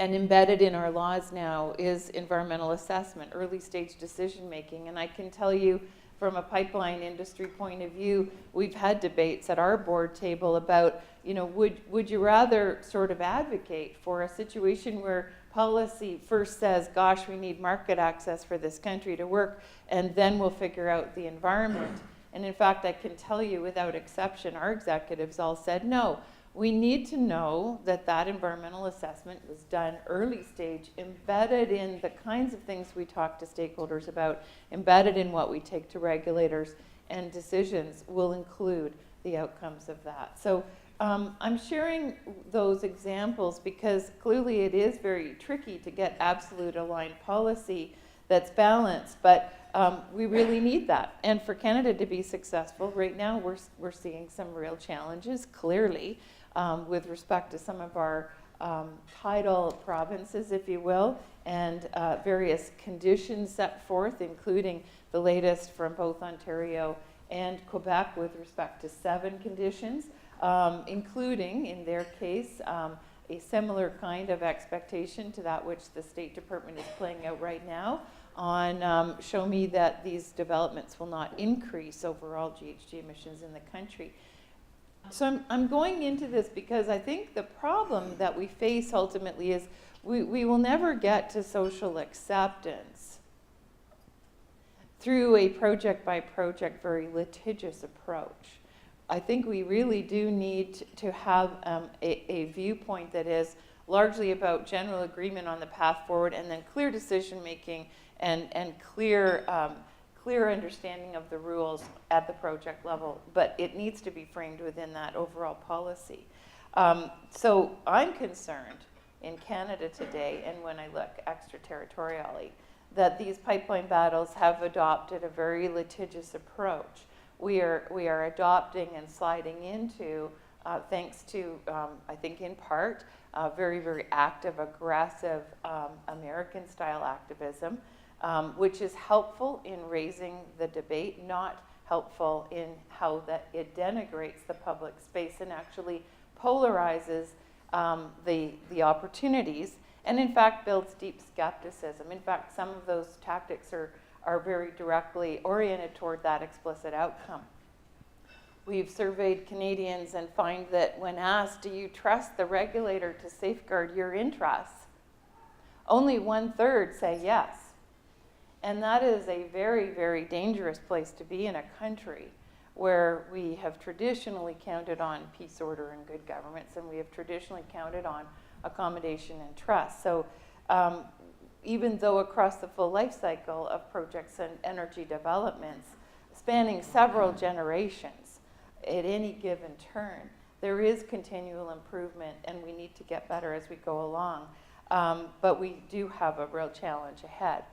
And embedded in our laws now is environmental assessment, early stage decision making. And I can tell you from a pipeline industry point of view, we've had debates at our board table about, you know, would you rather sort of advocate for a situation where policy first says, gosh, we need market access for this country to work, and then we'll figure out the environment. And in fact, I can tell you without exception, our executives all said, no, we need to know that that environmental assessment was done early stage, embedded in the kinds of things we talk to stakeholders about, embedded in what we take to regulators, and decisions will include the outcomes of that. So I'm sharing those examples because clearly it is very tricky to get absolute aligned policy that's balanced, but we really need that. And for Canada to be successful, right now we're seeing some real challenges, clearly, with respect to some of our tidal provinces, if you will, and various conditions set forth, including the latest from both Ontario and Quebec with respect to 7 conditions, including, in their case, a similar kind of expectation to that which the State Department is playing out right now on show me that these developments will not increase overall GHG emissions in the country. So I'm going into this because I think the problem that we face ultimately is we will never get to social acceptance through a project by project, very litigious approach. I think we really do need to have a viewpoint that is largely about general agreement on the path forward, and then clear decision making and clear understanding of the rules at the project level, but it needs to be framed within that overall policy. So I'm concerned in Canada today, and when I look extraterritorially, that these pipeline battles have adopted a very litigious approach. We are adopting and sliding into, thanks to, I think in part, very, very active, aggressive American-style activism, which is helpful in raising the debate, not helpful in how that it denigrates the public space and actually polarizes the opportunities, and in fact builds deep skepticism. In fact, some of those tactics are very directly oriented toward that explicit outcome. We've surveyed Canadians and find that when asked, do you trust the regulator to safeguard your interests? Only 1/3 say yes. And that is a very, very dangerous place to be in a country where we have traditionally counted on peace, order, and good governments, and we have traditionally counted on accommodation and trust. So even though across the full life cycle of projects and energy developments, spanning several generations at any given turn, there is continual improvement, and we need to get better as we go along. But we do have a real challenge ahead.